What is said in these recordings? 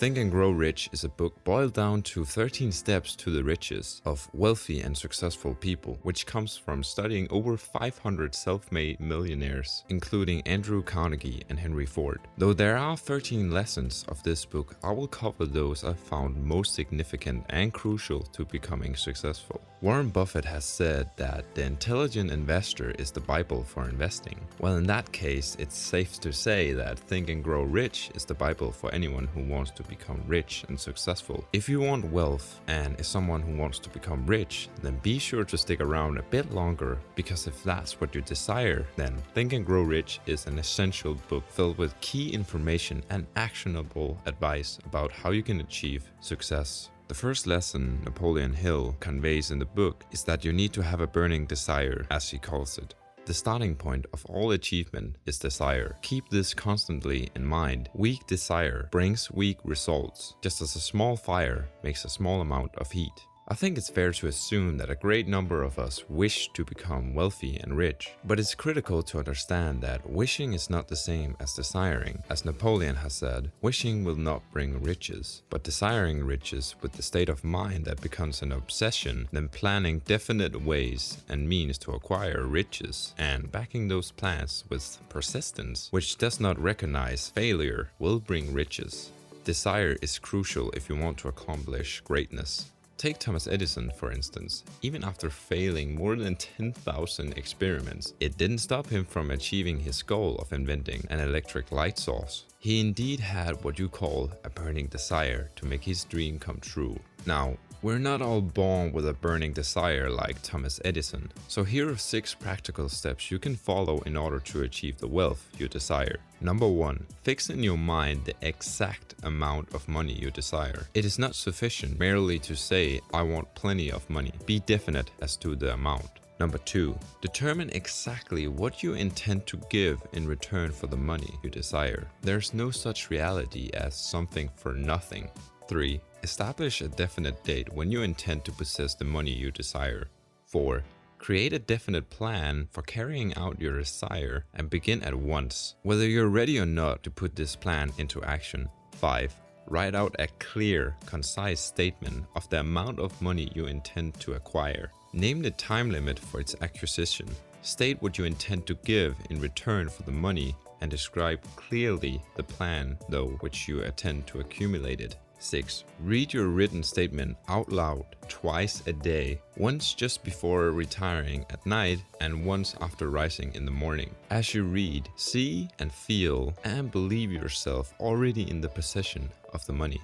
Think and Grow Rich is a book boiled down to 13 steps to the riches of wealthy and successful people, which comes from studying over 500 self-made millionaires, including Andrew Carnegie and Henry Ford. Though there are 13 lessons of this book, I will cover those I found most significant and crucial to becoming successful. Warren Buffett has said that the intelligent investor is the Bible for investing. Well, in that case, it's safe to say that Think and Grow Rich is the Bible for anyone who wants to become rich and successful. If you want wealth and is someone who wants to become rich, then be sure to stick around a bit longer, because if that's what you desire, then Think and Grow Rich is an essential book filled with key information and actionable advice about how you can achieve success. The first lesson Napoleon Hill conveys in the book is that you need to have a burning desire, as he calls it. The starting point of all achievement is desire. Keep this constantly in mind. Weak desire brings weak results, just as a small fire makes a small amount of heat. I think it's fair to assume that a great number of us wish to become wealthy and rich, but it's critical to understand that wishing is not the same as desiring. As Napoleon has said, wishing will not bring riches, but desiring riches with the state of mind that becomes an obsession, then planning definite ways and means to acquire riches, and backing those plans with persistence, which does not recognize failure, will bring riches. Desire is crucial if you want to accomplish greatness. Take Thomas Edison, for instance. Even after failing more than 10,000 experiments, it didn't stop him from achieving his goal of inventing an electric light source. He indeed had what you call a burning desire to make his dream come true. Now, we're not all born with a burning desire like Thomas Edison, so here are 6 practical steps you can follow in order to achieve the wealth you desire. Number 1. Fix in your mind the exact amount of money you desire. It is not sufficient merely to say, "I want plenty of money." Be definite as to the amount. Number 2. Determine exactly what you intend to give in return for the money you desire. There's no such reality as something for nothing. 3. Establish a definite date when you intend to possess the money you desire. 4. Create a definite plan for carrying out your desire and begin at once, whether you're ready or not to put this plan into action. 5. Write out a clear, concise statement of the amount of money you intend to acquire. Name the time limit for its acquisition. State what you intend to give in return for the money and describe clearly the plan, though, which you intend to accumulate it. 6. Read your written statement out loud twice a day, once just before retiring at night and once after rising in the morning. As you read, see and feel and believe yourself already in the possession of the money.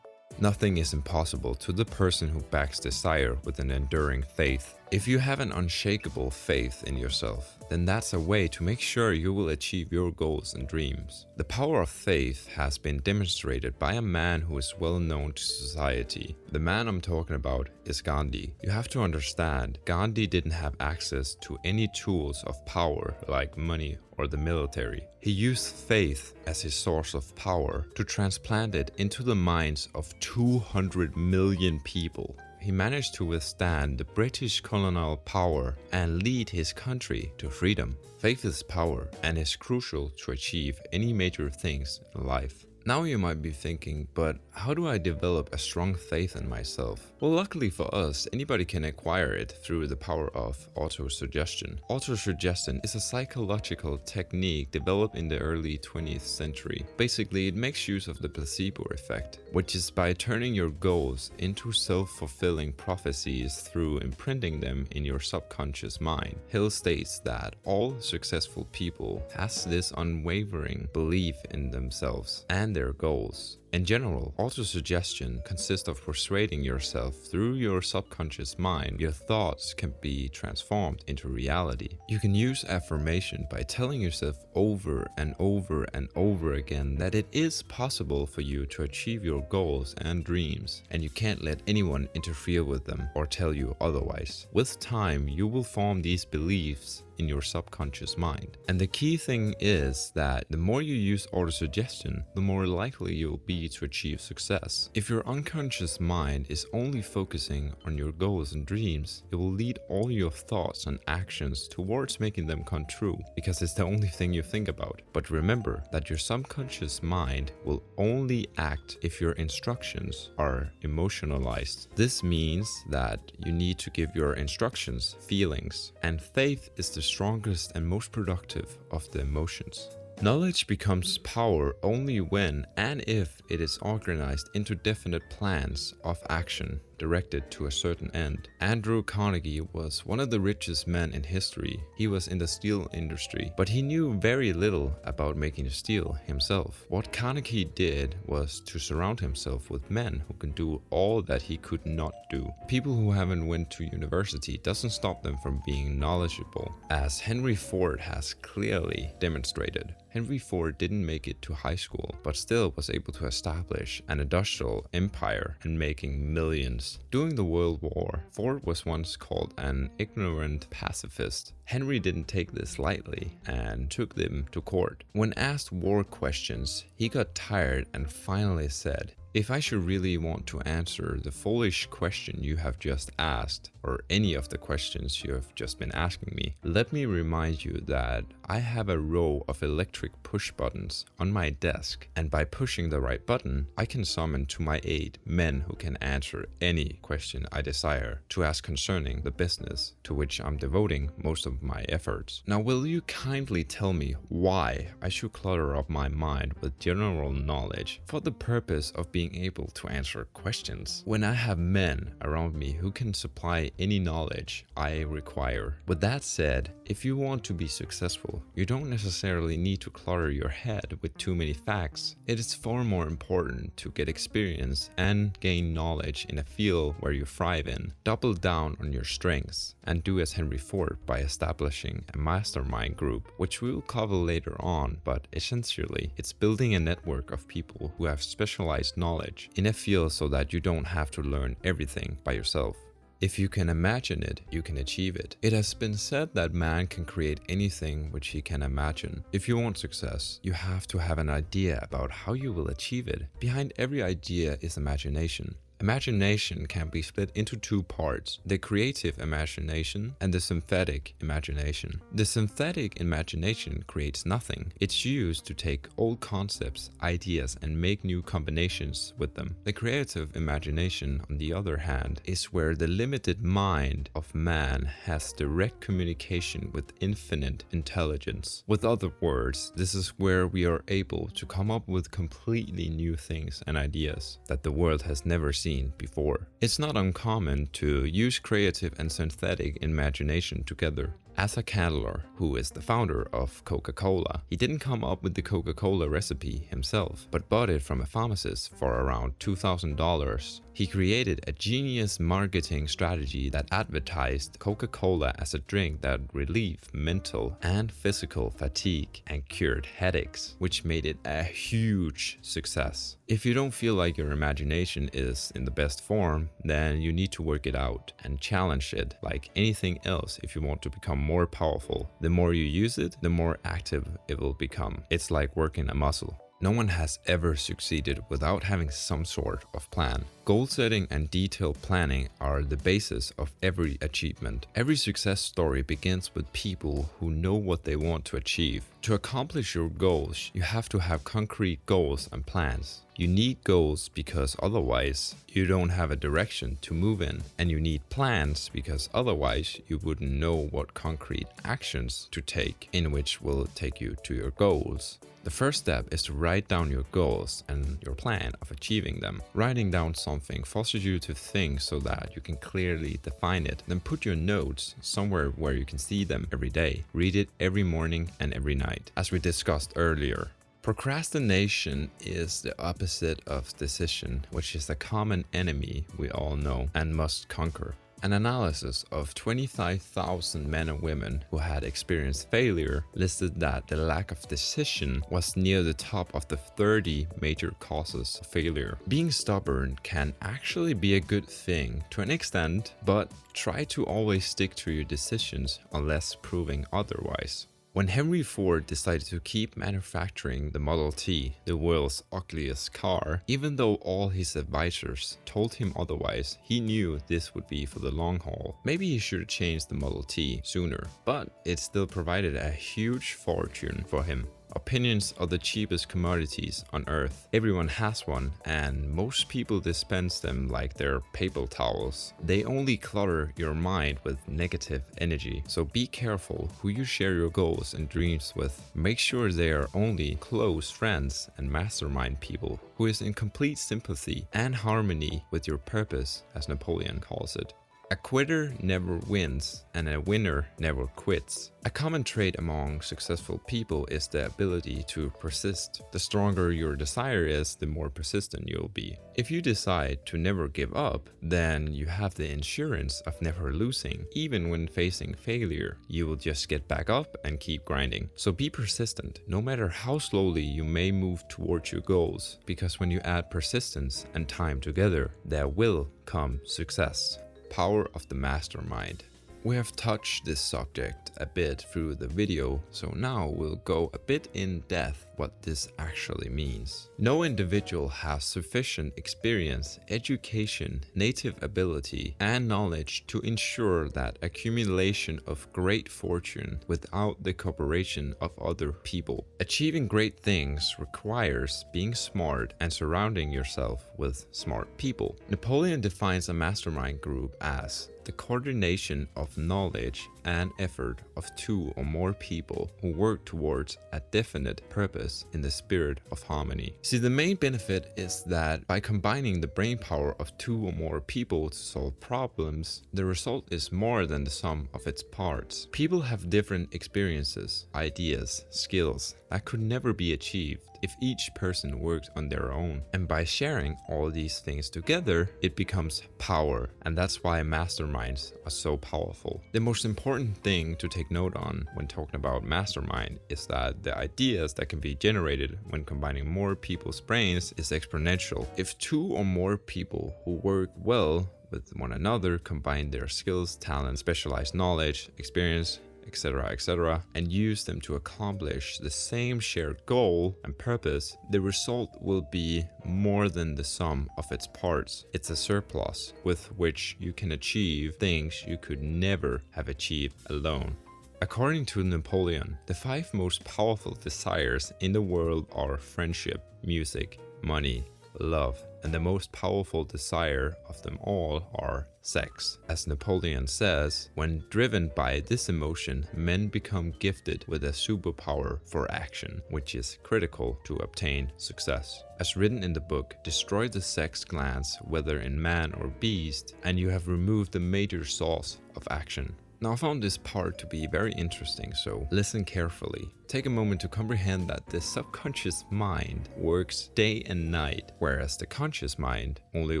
Nothing is impossible to the person who backs desire with an enduring faith. If you have an unshakable faith in yourself, then that's a way to make sure you will achieve your goals and dreams. The power of faith has been demonstrated by a man who is well known to society. The man I'm talking about is Gandhi. You have to understand, Gandhi didn't have access to any tools of power like money or the military. He used faith as his source of power to transplant it into the minds of 200 million people. He managed to withstand the British colonial power and lead his country to freedom. Faith is power and is crucial to achieve any major things in life. Now you might be thinking, but how do I develop a strong faith in myself? Well, luckily for us, anybody can acquire it through the power of autosuggestion. Autosuggestion is a psychological technique developed in the early 20th century. Basically, it makes use of the placebo effect, which is by turning your goals into self-fulfilling prophecies through imprinting them in your subconscious mind. Hill states that all successful people has this unwavering belief in themselves and their goals. In general, autosuggestion consists of persuading yourself through your subconscious mind. Your thoughts can be transformed into reality. You can use affirmation by telling yourself over and over and over again that it is possible for you to achieve your goals and dreams, and you can't let anyone interfere with them or tell you otherwise. With time, you will form these beliefs in your subconscious mind. And the key thing is that the more you use autosuggestion, the more likely you'll be key to achieve success. If your unconscious mind is only focusing on your goals and dreams, it will lead all your thoughts and actions towards making them come true, because it's the only thing you think about. But remember that your subconscious mind will only act if your instructions are emotionalized. This means that you need to give your instructions feelings, and faith is the strongest and most productive of the emotions. Knowledge becomes power only when and if it is organized into definite plans of action directed to a certain end. Andrew Carnegie was one of the richest men in history. He was in the steel industry, but he knew very little about making steel himself. What Carnegie did was to surround himself with men who can do all that he could not do. People who haven't went to university doesn't stop them from being knowledgeable, as Henry Ford has clearly demonstrated. Henry Ford didn't make it to high school, but still was able to establish an industrial empire and making millions. During the World War, Ford was once called an ignorant pacifist. Henry didn't take this lightly and took them to court. When asked war questions, he got tired and finally said, "If I should really want to answer the foolish question you have just asked, or any of the questions you have just been asking me, let me remind you that I have a row of electric push buttons on my desk, and by pushing the right button, I can summon to my aid men who can answer any question I desire to ask concerning the business to which I'm devoting most of my efforts. Now, will you kindly tell me why I should clutter up my mind with general knowledge for the purpose of being able to answer questions, when I have men around me who can supply any knowledge I require?" With that said, if you want to be successful, you don't necessarily need to clutter your head with too many facts. It is far more important to get experience and gain knowledge in a field where you thrive in. Double down on your strengths and do as Henry Ford by establishing a mastermind group, which we will cover later on, but essentially it's building a network of people who have specialized knowledge in a field so that you don't have to learn everything by yourself. If you can imagine it, you can achieve it. It has been said that man can create anything which he can imagine. If you want success, you have to have an idea about how you will achieve it. Behind every idea is imagination. Imagination can be split into two parts: the creative imagination and the synthetic imagination. The synthetic imagination creates nothing. It's used to take old concepts, ideas, and make new combinations with them. The creative imagination, on the other hand, is where the limited mind of man has direct communication with infinite intelligence. With other words, this is where we are able to come up with completely new things and ideas that the world has never seen before. It's not uncommon to use creative and synthetic imagination together. Asa Candler, who is the founder of Coca-Cola, he didn't come up with the Coca-Cola recipe himself, but bought it from a pharmacist for around $2,000. He created a genius marketing strategy that advertised Coca-Cola as a drink that relieved mental and physical fatigue and cured headaches, which made it a huge success. If you don't feel like your imagination is in the best form, then you need to work it out and challenge it like anything else if you want to become more powerful. The more you use it, the more active it will become. It's like working a muscle. No one has ever succeeded without having some sort of plan. Goal setting and detailed planning are the basis of every achievement. Every success story begins with people who know what they want to achieve. To accomplish your goals, you have to have concrete goals and plans. You need goals because otherwise you don't have a direction to move in, and you need plans because otherwise you wouldn't know what concrete actions to take in which will take you to your goals. The first step is to write down your goals and your plan of achieving them. Writing down something forces you to think so that you can clearly define it. Then put your notes somewhere where you can see them every day. Read it every morning and every night, as we discussed earlier. Procrastination is the opposite of decision, which is a common enemy we all know and must conquer. An analysis of 25,000 men and women who had experienced failure listed that the lack of decision was near the top of the 30 major causes of failure. Being stubborn can actually be a good thing to an extent, but try to always stick to your decisions unless proving otherwise. When Henry Ford decided to keep manufacturing the Model T, the world's ugliest car, even though all his advisors told him otherwise, he knew this would be for the long haul. Maybe he should have changed the Model T sooner, but it still provided a huge fortune for him. Opinions are the cheapest commodities on earth. Everyone has one, and most people dispense them like they're paper towels. They only clutter your mind with negative energy, so be careful who you share your goals and dreams with. Make sure they are only close friends and mastermind people who is in complete sympathy and harmony with your purpose, as Napoleon calls it. A quitter never wins, and a winner never quits. A common trait among successful people is the ability to persist. The stronger your desire is, the more persistent you'll be. If you decide to never give up, then you have the insurance of never losing. Even when facing failure, you will just get back up and keep grinding. So be persistent, no matter how slowly you may move towards your goals, because when you add persistence and time together, there will come success. Power of the mastermind. We have touched this subject a bit through the video, so now we'll go a bit in depth what this actually means. No individual has sufficient experience, education, native ability, and knowledge to ensure that accumulation of great fortune without the cooperation of other people. Achieving great things requires being smart and surrounding yourself with smart people. Napoleon defines a mastermind group as the coordination of knowledge and effort of two or more people who work towards a definite purpose in the spirit of harmony. See, the main benefit is that by combining the brain power of two or more people to solve problems, the result is more than the sum of its parts. People have different experiences, ideas, skills that could never be achieved if each person works on their own. And by sharing all these things together, it becomes power. And that's why masterminds are so powerful. The most important thing to take note on when talking about mastermind is that the ideas that can be generated when combining more people's brains is exponential. If two or more people who work well with one another combine their skills, talent, specialized knowledge, experience, etc., and use them to accomplish the same shared goal and purpose, the result will be more than the sum of its parts. It's a surplus with which you can achieve things you could never have achieved alone. According to Napoleon, the 5 most powerful desires in the world are friendship, music, money, love, and the most powerful desire of them all are sex. As Napoleon says, when driven by this emotion, men become gifted with a superpower for action, which is critical to obtain success. As written in the book, destroy the sex glands, whether in man or beast, and you have removed the major source of action. Now, I found this part to be very interesting, so listen carefully. Take a moment to comprehend that the subconscious mind works day and night, whereas the conscious mind only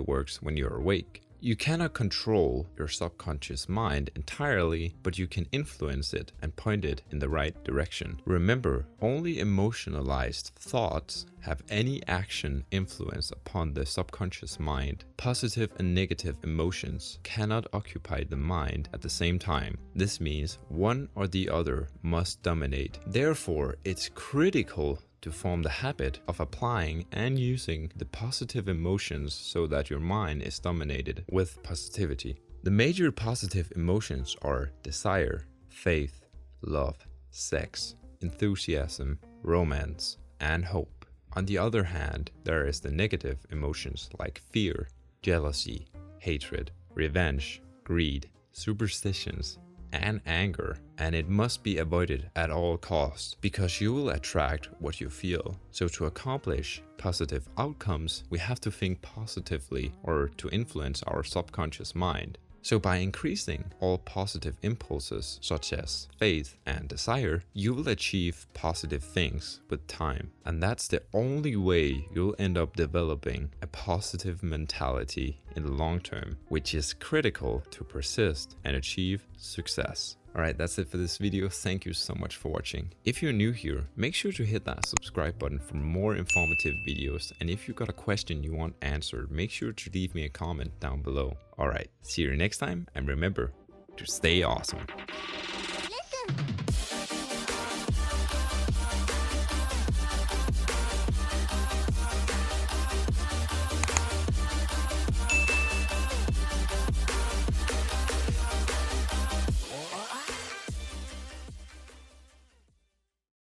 works when you're awake. You cannot control your subconscious mind entirely, but you can influence it and point it in the right direction. Remember, only emotionalized thoughts have any action influence upon the subconscious mind. Positive and negative emotions cannot occupy the mind at the same time. This means one or the other must dominate. Therefore, it's critical to form the habit of applying and using the positive emotions so that your mind is dominated with positivity. The major positive emotions are desire, faith, love, sex, enthusiasm, romance, and hope. On the other hand, there is the negative emotions like fear, jealousy, hatred, revenge, greed, superstitions, and anger, and it must be avoided at all costs because you will attract what you feel. So to accomplish positive outcomes, we have to think positively or to influence our subconscious mind. So by increasing all positive impulses such as faith and desire, you will achieve positive things with time. And that's the only way you'll end up developing a positive mentality in the long term, which is critical to persist and achieve success. Alright, that's it for this video. Thank you so much for watching. If you're new here, make sure to hit that subscribe button for more informative videos. And if you got a question you want answered, make sure to leave me a comment down below. Alright, see you next time, and remember to stay awesome. Listen.